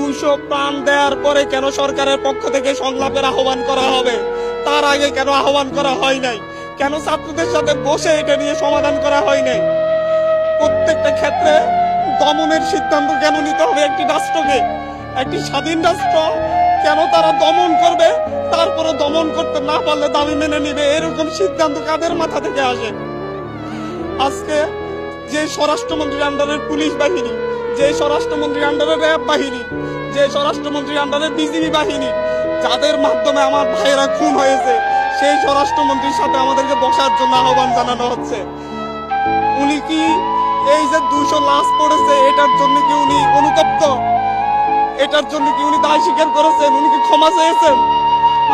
200 প্রাণ দেওয়ার পরে কেন সরকারের পক্ষ থেকে সংলাপের আহ্বান করা হবে? তার আগে কেন আহ্বান করা হয় নাই? কেন ছাত্রদের সাথে বসে এটা নিয়ে সমাধান করা হয় নাই? প্রত্যেকটা ক্ষেত্রে দমনের সিদ্ধান্ত কেন নিতে হবে একটি রাষ্ট্রকে? একটি স্বাধীন রাষ্ট্র কেন তারা দমন করবে, তারপরে দমন করতে না পারলে দাবি মেনে নিবে? এরকম সিদ্ধান্ত কাদের মাথা থেকে আসে? আজকে যে স্বরাষ্ট্রমন্ত্রীর আন্ডারের পুলিশ বাহিনী, যে স্বরাষ্ট্রমন্ত্রীর আন্ডারে র্যাব বাহিনী, যে স্বরাষ্ট্রমন্ত্রীর আন্ডারে বিজিবি বাহিনী, যাদের মাধ্যমে আমার ভাইয়েরা খুন হয়েছে, সেই স্বরাষ্ট্রমন্ত্রীর সাথে আমাদেরকে বসার জন্য আহ্বান জানানো হচ্ছে। উনি কি এই যে 200 লাশ পড়েছে এটার জন্য কি উনি অনুতপ্ত? এটার জন্য কি উনি দায় স্বীকার করেছেন? উনি কি ক্ষমা চেয়েছেন?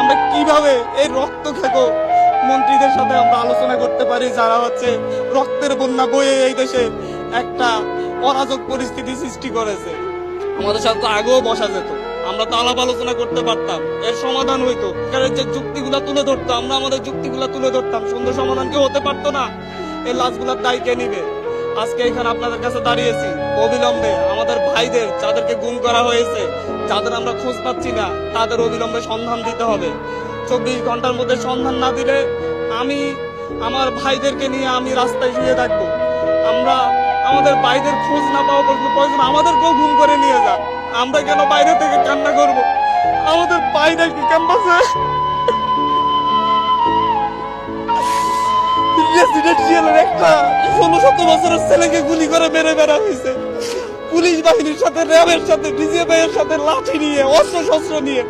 আমরা কিভাবে এই রক্ত খেকো মন্ত্রীদের সাথে আমরা আলোচনা করতে পারি, যারা হচ্ছে রক্তের বন্যা বয়ে এই দেশে একটা অরাজক পরিস্থিতি সৃষ্টি করেছে? আমাদের সাথে তো আগেও বসা যেত, আমরা তো আলাপ আলোচনা করতে পারতাম, এর সমাধান হইতো। সরকারের যে যুক্তিগুলা তুলে ধরতাম, আমরা আমাদের যুক্তিগুলা তুলে ধরতাম, সুন্দর সমাধান কি হতে পারতো না? এই লাশগুলার দায় কে নিবে? আজকে এখানে আপনাদের কাছে দাঁড়িয়েছি অবিলম্বে আমাদের ভাইদের যাদেরকে গুম করা হয়েছে, যাদের আমরা খোঁজ পাচ্ছি না, তাদের অবিলম্বে সন্ধান দিতে হবে। 24 ঘন্টার মধ্যে সন্ধান না দিলে আমি আমার ভাইদেরকে নিয়ে আমি রাস্তায় শুয়ে থাকবো। আমরা আমাদের ভাইদের খোঁজ না পাওয়া পর্যন্ত প্রয়োজন আমাদেরকেও গুম করে নিয়ে যান। আমরা কেন বাইরে থেকে কান্না করব? আমাদের ভাইদেরকে ক্যাম্পাসে রেসিডেন্সিয়ালের একটা 16-17 বছরের ছেলেকে গুলি করে মেরে বেড়া হয়েছে। পুলিশ বাহিনীর সাথে, র্যাবের সাথে, ডিজিএফআই এর সাথে লাঠি নিয়ে, অস্ত্র শস্ত্র নিয়ে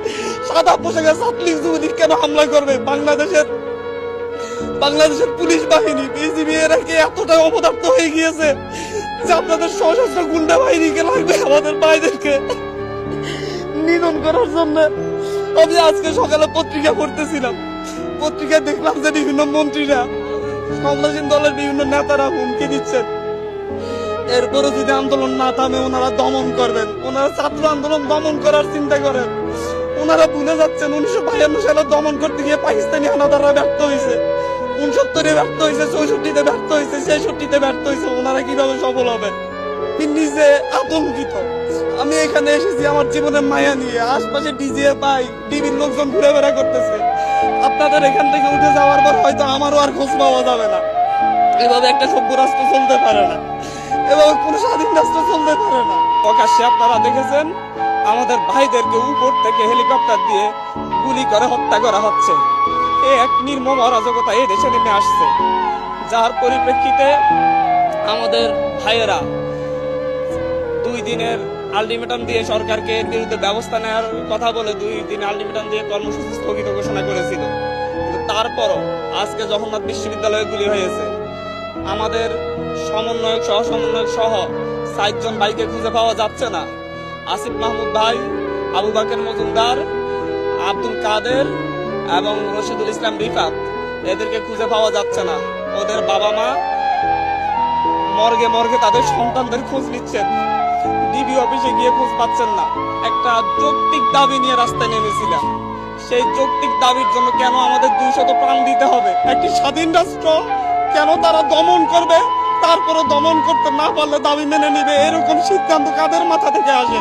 সাদা পোশাকে ছাত্রলীগ যুবলীগ কেন হামলা করবে? বাংলাদেশের পুলিশ বাহিনী, বিজিবি এরা কি এতটা অপদার্থ হয়ে গিয়েছে যে আপনাদের সশস্ত্র গুন্ডা বাহিনীকে লাগবে আমাদের ভাইদেরকে নিধন করার জন্য? আমি আজকে সকালে পত্রিকা পড়তেছিলাম, পত্রিকায় দেখলাম যে বিভিন্ন মন্ত্রীরা, ক্ষমতাসীন দলের বিভিন্ন নেতারা হুমকি দিচ্ছেন এরপরে যদি আন্দোলন না থামে ওনারা দমন করবেন। ওনারা ছাত্র আন্দোলন দমন করার চিন্তা করেন। ওনারা ভুলে যাচ্ছেন 1952 সালে দমন করতে গিয়ে পাকিস্তানি হানাদাররা ব্যর্থ হয়েছে, 69-এ ব্যর্থ হয়েছে, 64-তে ব্যর্থ হয়েছে, 66-তে ব্যর্থ হয়েছে। ওনারা কিভাবে সফল হবেন? নিজে আতঙ্কিত। আমি এখানে এসেছি আমার জীবনের মায়া নিয়ে, আশপাশে ডিজিএফআই ডিবির লোকজন ঘুরে বেড়া করতেছে। আপনাদের এখান থেকে উঠে যাওয়ার পর হয়তো আমারও আর খোঁজ পাওয়া যাবে না। এভাবে একটা সভ্য রাষ্ট্র চলতে পারে না, এভাবে কোনো স্বাধীন রাষ্ট্র চলতে পারে না। প্রকাশ্যে আপনারা দেখেছেন আমাদের ভাইদেরকে উপর থেকে হেলিকপ্টার দিয়ে গুলি করে হত্যা করা হচ্ছে। এক নির্মম অরাজকতা এই দেশে নেমে আসছে, যার পরিপ্রেক্ষিতে আমাদের ভাইয়েরা 2 দিনের আলটিমেটাম দিয়ে সরকারকে এর বিরুদ্ধে ব্যবস্থা নেওয়ার কথা বলে 2 দিন আলটিমেটাম দিয়ে কর্মসূচি স্থগিত ঘোষণা করেছিল। কিন্তু তারপরও আজকে জগন্নাথ বিশ্ববিদ্যালয়ে গুলি হয়েছে। আমাদের সমন্বয়ক সহ 60 জন ভাইকে খুঁজে পাওয়া যাচ্ছে না। আসিফ মাহমুদ ভাই, আবু বাকের মজুমদার, আব্দুল কাদের এবং রশিদুল ইসলাম রিফাত, এদেরকে খুঁজে পাওয়া যাচ্ছে না। ওদের বাবা মা মর্গে মর্গে তাদের সন্তানদের খোঁজ নিচ্ছেন, ডিবি অফিসে গিয়ে খোঁজ পাচ্ছেন না। একটা যৌক্তিক দাবি নিয়ে রাস্তায় নেমেছিলাম, সেই যৌক্তিক দাবির জন্য কেন আমাদের 200 প্রাণ দিতে হবে? একটি স্বাধীন রাষ্ট্র কেন তারা দমন করবে, তারপরে দমন করতে না পারলে দাবি মেনে নিবে? এরকম সিদ্ধান্ত কাদের মাথা থেকে আসে?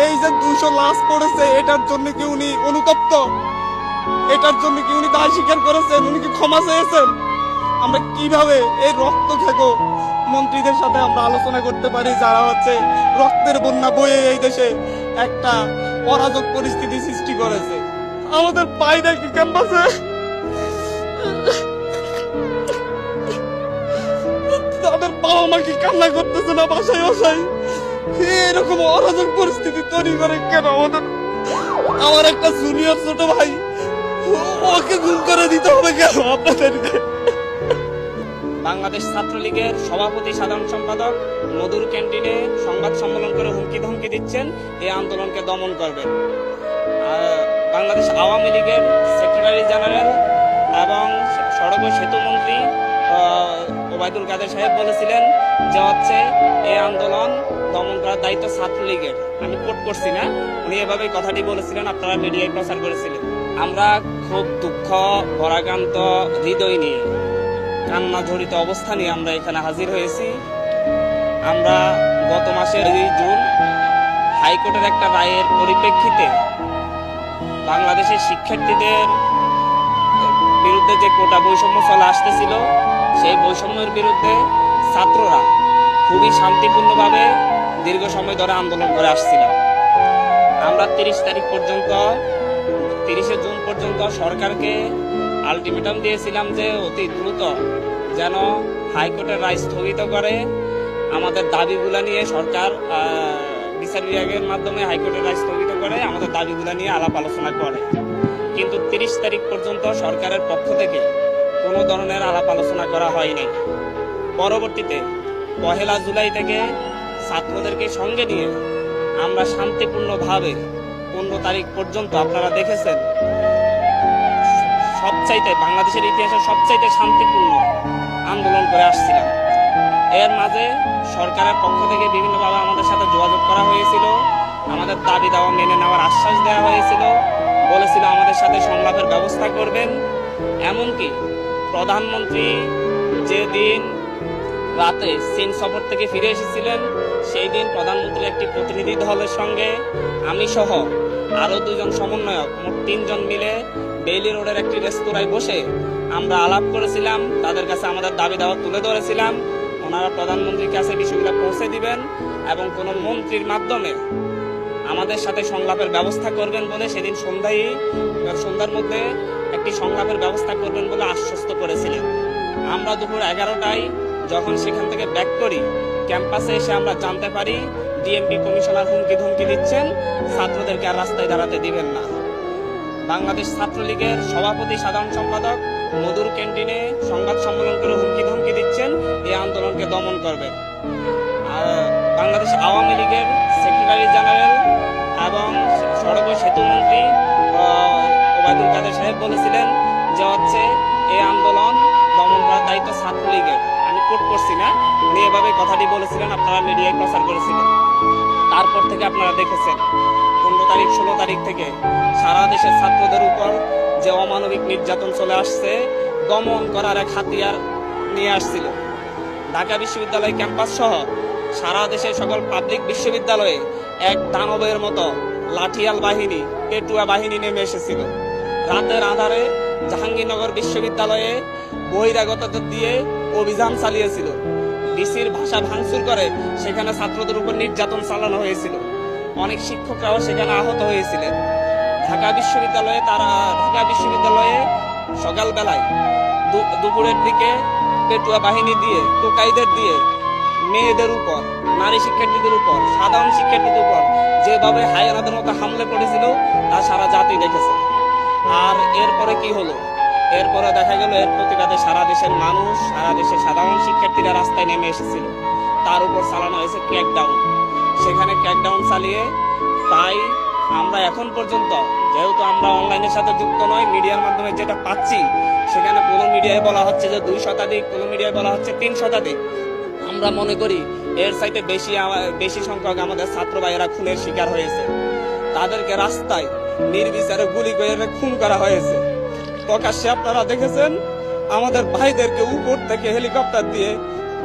এই যে 200 লাশ পড়েছে এটার জন্য কি উনি অনুতপ্ত? এটার জন্য কি উনি দায় স্বীকার করেছেন? উনি কি ক্ষমা চেয়েছেন? আমরা কিভাবে এই রক্ত খেকো মন্ত্রীদের সাথে আমরা আলোচনা করতে পারি, যারা হচ্ছে রক্তের বন্যা বয়ে এই দেশে একটা অরাজক পরিস্থিতি সৃষ্টি করেছে? আমাদের ভাইদেরকে ক্যাম্পাসে তাদের বাবা মা কি কান্না করতেছে না বাসায় বাসায়? এরকম অরাজক পরিস্থিতি তৈরি করে কেন আমাদের? আমার একটা জুনিয়র ছোট ভাই, ওকে গুম করে দিতে হবে কেন আপনাদেরকে? বাংলাদেশ ছাত্রলীগের সভাপতি সাধারণ সম্পাদক মধুর ক্যান্টিনে সংবাদ সম্মেলন করে হুমকি ধমকি দিচ্ছেন এই আন্দোলনকে দমন করবেন। বাংলাদেশ আওয়ামী লীগের সেক্রেটারি জেনারেল এবং সড়ক ও সেতু মন্ত্রী ওবায়দুল কাদের সাহেব বলেছিলেন যে হচ্ছে এই আন্দোলন দমন করার দায়িত্ব ছাত্রলীগের। আমি কোট করছি না, উনি এভাবেই কথাটি বলেছিলেন, আপনারা মিডিয়ায় প্রচার করেছিলেন। আমরা খুব দুঃখ ভরাক্রান্ত হৃদয় নিয়ে, কান্না ঝরিত অবস্থা নিয়ে আমরা এখানে হাজির হয়েছি। আমরা গত মাসের 2 জুন হাইকোর্টের একটা রায়ের পরিপ্রেক্ষিতে বাংলাদেশের শিক্ষার্থীদের বিরুদ্ধে যে কোটা বৈষম্য চলে আসতেছিল, সেই বৈষম্যের বিরুদ্ধে ছাত্ররা খুবই শান্তিপূর্ণভাবে দীর্ঘ সময় ধরে আন্দোলন করে আসছিলাম। আমরা 30শে জুন পর্যন্ত সরকারকে আলটিমেটাম দিয়েছিলাম যে অতি দ্রুত যেন হাইকোর্টের রায় স্থগিত করে আমাদের দাবিগুলা নিয়ে সরকার বিচার বিভাগের মাধ্যমে হাইকোর্টের রায় স্থগিত করে আমাদের দাবিগুলা নিয়ে আলাপ আলোচনা করে। কিন্তু 30 তারিখ পর্যন্ত সরকারের পক্ষ থেকে কোনো ধরনের আলাপ আলোচনা করা হয়নি। পরবর্তীতে 1 জুলাই থেকে ছাত্রদেরকে সঙ্গে নিয়ে আমরা শান্তিপূর্ণভাবে 15 তারিখ পর্যন্ত আপনারা দেখেছেন সবচাইতে বাংলাদেশের ইতিহাসে সবচাইতে শান্তিপূর্ণ আন্দোলন করে আসছিলাম। এর মাঝে সরকারের পক্ষ থেকে বিভিন্নভাবে আমাদের সাথে যোগাযোগ করা হয়েছিল, আমাদের দাবি দাওয়া মেনে নেওয়ার আশ্বাস দেওয়া হয়েছিল, বলেছিল আমাদের সাথে সংলাপের ব্যবস্থা করবেন। এমনকি প্রধানমন্ত্রী যেদিন রাতে চীন সফর থেকে ফিরে এসেছিলেন, সেই দিন প্রধানমন্ত্রীর একটি প্রতিনিধি দলের সঙ্গে আমি সহ আরও 2 জন সমন্বয়ক মোট 3 জন মিলে বেইলি রোডের একটি রেস্তোরাঁয় বসে আমরা আলাপ করেছিলাম, তাদের কাছে আমাদের দাবি দাওয়া তুলে ধরেছিলাম। ওনারা প্রধানমন্ত্রীর কাছে বিষয়গুলো পৌঁছে দিবেন এবং কোনো মন্ত্রীর মাধ্যমে আমাদের সাথে সংলাপের ব্যবস্থা করবেন বলে সেদিন সন্ধ্যার মধ্যে একটি সংলাপের ব্যবস্থা করবেন বলে আশ্বস্ত করেছিলেন। আমরা দুপুর 11টায় যখন সেখান থেকে ব্যাক করি, ক্যাম্পাসে এসে আমরা জানতে পারি ডিএমপি কমিশনার হুমকি ধমকি দিচ্ছেন, ছাত্রদেরকে আর রাস্তায় দাঁড়াতে দিবেন না। বাংলাদেশ ছাত্রলীগের সভাপতি সাধারণ সম্পাদক মধুর ক্যান্টিনে সংবাদ সম্মেলন করে হুমকি ধমকি দিচ্ছেন এই আন্দোলনকে দমন করবেন। আর বাংলাদেশ আওয়ামী লীগের সেক্রেটারি জেনারেল এবং সড়ক ও সেতু মন্ত্রী ওবায়দুল কাদের সাহেব বলেছিলেন যে এই আন্দোলন দমন করার দায়িত্ব ছাত্রলীগের। আমি কোট করছি না, উনি এভাবে কথাটি বলেছিলেন, আপনারা মিডিয়ায় প্রচার করেছিলেন। তারপর থেকে আপনারা দেখেছেন 15 তারিখ 16 তারিখ থেকে সারা দেশের ছাত্রদের উপর যে অমানবিক নির্যাতন চলে আসছে, দমন করার এক হাতিয়ার নিয়ে আসছিল। ঢাকা বিশ্ববিদ্যালয় ক্যাম্পাস সহ সারা দেশের সকল পাবলিক বিশ্ববিদ্যালয়ে এক দানবের মতো লাঠিয়াল বাহিনী, পেটুয়া বাহিনী নেমে এসেছিল। রাতের আধারে জাহাঙ্গীরনগর বিশ্ববিদ্যালয়ে বহিরাগতদের দিয়ে অভিযান চালিয়েছিল। ডিসির ভাষা ভাঙচুর করে সেখানে ছাত্রদের উপর নির্যাতন চালানো হয়েছিল। অনেক শিক্ষকরাও সেখানে আহত হয়েছিলেন। ঢাকা বিশ্ববিদ্যালয়ে সকালবেলায় দুপুরের দিকে পেটুয়া বাহিনী দিয়ে, টোকাইদের দিয়ে মেয়েদের উপর, নারী শিক্ষার্থীদের উপর, সাধারণ শিক্ষার্থীদের উপর যেভাবে হায়নাদের মতো হামলে পড়েছিল তা সারা জাতি দেখেছে। আর এরপরে কি হলো? এরপরে দেখা গেল এর প্রতিবাদে সারা দেশের মানুষ, সারা দেশের সাধারণ শিক্ষার্থীরা রাস্তায় নেমে এসেছিল। তার উপর চালানো হয়েছে ক্র্যাকডাউন। সেখানে ক্র্যাকডাউন চালিয়ে প্রায় আমরা এখন পর্যন্ত, যেহেতু আমরা অনলাইনের সাথে যুক্ত নয়, মিডিয়ার মাধ্যমে যেটা পাচ্ছি সেখানে কোনো মিডিয়ায় বলা হচ্ছে যে 2 শতাধিক, কোনো মিডিয়ায় বলা হচ্ছে 3 শতাধিক। আমরা মনে করি এর চাইতে বেশি সংখ্যক আমাদের ছাত্র ভাইয়েরা খুনের শিকার হয়েছে। তাদেরকে রাস্তায় নির্বিচারে গুলি করে খুন করা হয়েছে। প্রকাশ্যে আপনারা দেখেছেন আমাদের ভাইদেরকে উপর থেকে হেলিকপ্টার দিয়ে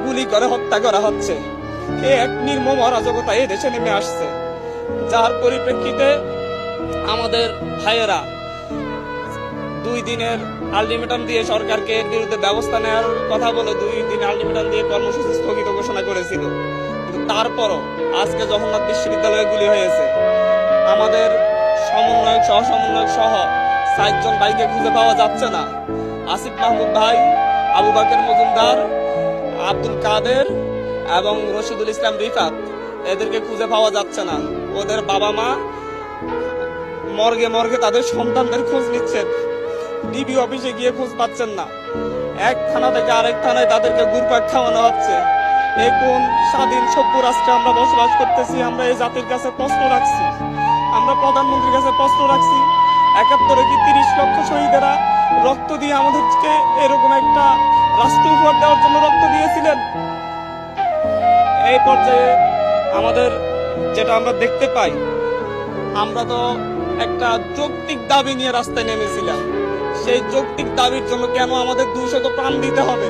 গুলি করে হত্যা করা হচ্ছে। এক নির্মম অরাজকতা এই দেশে নেমে আসছে, যার পরিপ্রেক্ষিতে আমাদের ভাইয়েরা 2 দিনের আলটিমেটাম দিয়ে সরকারকে এর বিরুদ্ধে ব্যবস্থা নেওয়ার কথা বলে 2 দিন আলটিমেটাম দিয়ে কর্মসূচি স্থগিত ঘোষণা করেছিল। কিন্তু তারপরও আজকে জগন্নাথ বিশ্ববিদ্যালয়ে গুলি হয়েছে। আমাদের সমন্বয়ক সহ 7 জন ভাইকে খুঁজে পাওয়া যাচ্ছে না। আসিফ মাহমুদ ভাই, আবু বাকের মজুমদার, আব্দুল কাদের এবং রশিদুল ইসলাম রিফাত, এদেরকে খুঁজে পাওয়া যাচ্ছে না। ওদের বাবা মা মর্গে তাদের সন্তানদের খোঁজ নিচ্ছেন, ডিবি অফিসে গিয়ে খোঁজ পাচ্ছেন না। এক থানা থেকে আরেক থানায় তাদেরকে ঘুরপাক খাওয়ানো হচ্ছে। এই কোন স্বাধীন সভ্য রাষ্ট্রে আমরা বসবাস করতেছি? আমরা এই জাতির কাছে প্রশ্ন রাখছি, আমরা প্রধানমন্ত্রীর কাছে প্রশ্ন রাখছি। 71-এ কি 30 লক্ষ শহীদেরা রক্ত দিয়ে আমাদেরকে এরকম একটা রাষ্ট্র উপহার দেওয়ার জন্য রক্ত দিয়েছিলেন? এই পর্যায়ে আমাদের যেটা আমরা দেখতে পাই, আমরা তো একটা যৌক্তিক দাবি নিয়ে রাস্তায় নেমেছিলাম। সেই যৌক্তিক দাবির জন্য কেন আমাদের 200 প্রাণ দিতে হবে?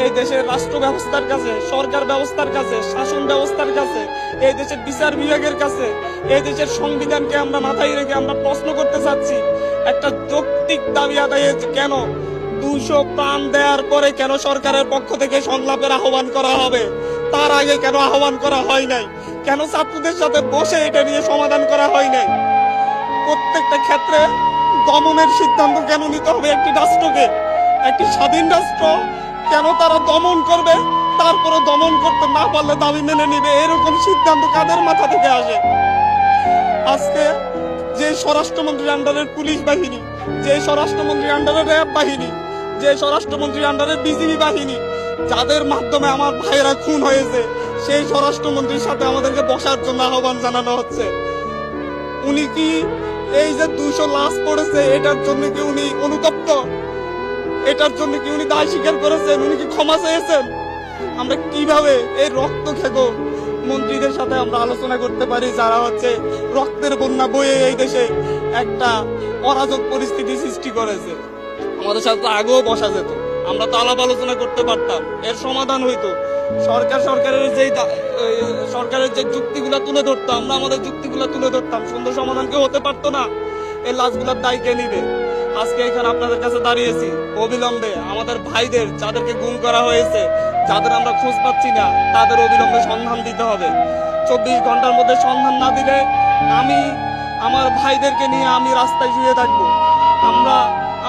এই দেশের রাষ্ট্র ব্যবস্থার কাছে, সরকার ব্যবস্থার কাছে, শাসন ব্যবস্থার কাছে, এই দেশের বিচার বিভাগের কাছে, এই দেশের সংবিধানকে আমরা মাথায় রেখে আমরা প্রশ্ন করতে চাচ্ছি একটা যৌক্তিক দাবি আদায়ে, কেন 200 প্রাণ দেওয়ার পরে কেন সরকারের পক্ষ থেকে সংলাপের আহ্বান করা হবে? তার আগে কেন আহ্বান করা হয় নাই? কেন ছাত্রদের সাথে বসে এটা নিয়ে সমাধান করা হয় নাই? প্রত্যেকটা ক্ষেত্রে দমনের সিদ্ধান্ত কেন নিতে হবে একটি রাষ্ট্রকে? একটি স্বাধীন রাষ্ট্র কেন তারা দমন করবে, তারপরে দমন করতে না পারলে দাবি মেনে নিবে? এরকম সিদ্ধান্ত কাদের মাথা থেকে আসে? আজকে যে স্বরাষ্ট্রমন্ত্রীর আন্ডারের পুলিশ বাহিনী, যে স্বরাষ্ট্রমন্ত্রীর আন্ডারের র্যাব বাহিনী, যে স্বরাষ্ট্রমন্ত্রীর আন্ডারের বিজিবি বাহিনী, যাদের মাধ্যমে আমার ভাইয়েরা খুন হয়েছে, সেই স্বরাষ্ট্রমন্ত্রীর সাথে আমাদেরকে বসার জন্য আহ্বান জানানো হচ্ছে। উনি কি এই যে 200 লাশ পড়েছে এটার জন্য কি উনি অনুতপ্ত? এটার জন্য কি উনি দায় স্বীকার করেছেন? উনি কি ক্ষমা চেয়েছেন? আমরা কিভাবে এই রক্ত খেকো মন্ত্রীদের সাথে আমরা আলোচনা করতে পারি, যারা হচ্ছে রক্তের বন্যা বয়ে এই দেশে একটা অরাজক পরিস্থিতি সৃষ্টি করেছে? আমাদের সাথে তো আগেও বসা যেত, আমরা তো আলাপ আলোচনা করতে পারতাম, এর সমাধান হইতো। সরকারের যে যুক্তিগুলা তুলে ধরতো, আমরা আমাদের যুক্তিগুলা তুলে ধরতাম, সুন্দর সমাধান কেউ হতে পারতো না? এই লাশগুলার দায় কে নিবে? আজকে এখানে আপনাদের কাছে দাঁড়িয়েছি অবিলম্বে আমাদের ভাইদের, যাদেরকে গুম করা হয়েছে, যাদের আমরা খোঁজ পাচ্ছি না, তাদের অবিলম্বে সন্ধান দিতে হবে। 24 ঘন্টার মধ্যে সন্ধান না দিলে আমি আমার ভাইদেরকে নিয়ে আমি রাস্তায় শুয়ে থাকবো। আমরা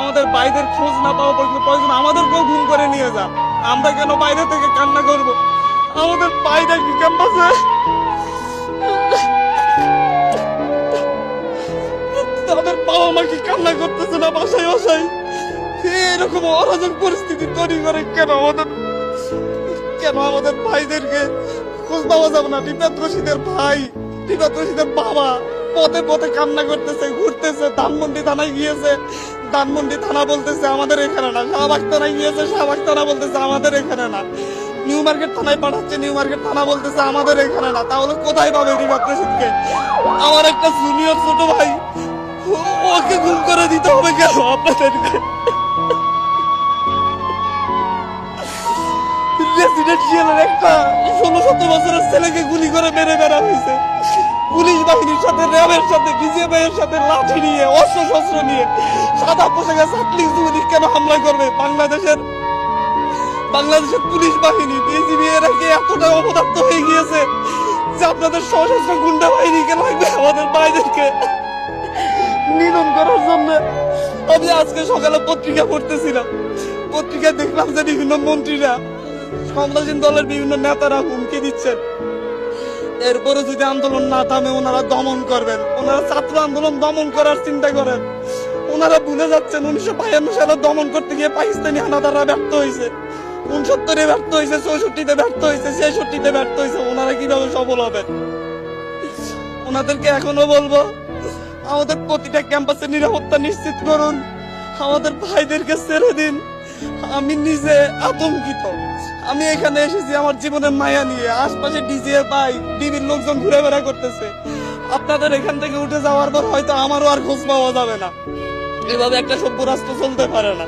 আমাদের ভাইদের খোঁজ না পাওয়া পর্যন্ত প্রয়োজন আমাদেরকেও গুম করে নিয়ে যান। আমরা কেন বাইরে থেকে কান্না করব? আমাদের ভাইরা কি ক্যাম্পাসে, তাদের বাবা মা কি কান্না করতেছে না বাসায় বাসায়? এরকম অরাজক পরিস্থিতি তৈরি করে কেন আমাদের ভাইদেরকে খোঁজ পাওয়া যাবে না? রিফাত রশিদের ভাই, রিফাত রশিদের বাবা পথে পথে কান্না করতেছে, ঘুরতেছে। ধানমন্ডি থানায় গিয়েছে, ধানমন্ডি থানা বলতেছে আমাদের এখানে না। শাহবাগ থানায় গিয়েছে, শাহবাগ থানা বলতেছে আমাদের এখানে না। নিউ মার্কেট থানায় পাঠাচ্ছে, নিউ মার্কেট থানা বলতেছে আমাদের এখানে না। তাহলে কোথায় পাবে রিফাত রশিদকে? আমার একটা জুনিয়র ছোট ভাই, ওকে গুম করে দিতে হবে কেন আপনাদেরকে? রেসিডেন্সিয়ালের একটা 16-17 বছরের ছেলেকে গুলি করে মেরে বেড়া হয়েছে। পুলিশ বাহিনীর সাথে, র্যাবের সাথে, বিজিবি এর সাথে লাঠি নিয়ে, অস্ত্র শস্ত্র নিয়ে, সাদা পোশাকে ছাত্রলীগ যুবলীগ কেন হামলা করবে? বাংলাদেশের পুলিশ বাহিনী, বিজিবি এরা কি এতটা অপদার্থ হয়ে গিয়েছে যে আপনাদের সশস্ত্র গুন্ডা বাহিনীকে লাগবে আমাদের ভাইদেরকে নিধন করার জন্য? আমি আজকে সকালে পত্রিকা পড়তেছিলাম, পত্রিকায় দেখলাম যে বিভিন্ন মন্ত্রীরা, ক্ষমতাসীন দলের বিভিন্ন নেতারা হুমকি দিচ্ছেন এরপরে যদি আন্দোলন না থামে ওনারা দমন করবেন। ওনারা ছাত্র আন্দোলন দমন করার চিন্তা করেন। ওনারা ভুলে যাচ্ছেন 1952 সালে দমন করতে গিয়ে পাকিস্তানি হানাদাররা ব্যর্থ হয়েছে, 69-এ ব্যর্থ হয়েছে, 64-তে ব্যর্থ হয়েছে, 66-তে ব্যর্থ হয়েছে। ওনারা কিভাবে সফল হবেন? ওনাদেরকে এখনো বলবো, আমাদের প্রতিটা ক্যাম্পাসে নিরাপত্তা নিশ্চিত করুন, আমাদের ভাইদেরকে ছেড়ে দিন। আমি নিজে আতঙ্কিত। আমি এখানে এসেছি আমার জীবনের মায়া নিয়ে। আশপাশে ডিজিএ পাই, ডিবির লোকজন ঘুরে বেড়া করতেছে। আপনাদের এখান থেকে উঠে যাওয়ার পর হয়তো আমারও আর খোঁজ পাওয়া যাবে না। এভাবে একটা সভ্য রাষ্ট্র চলতে পারে না।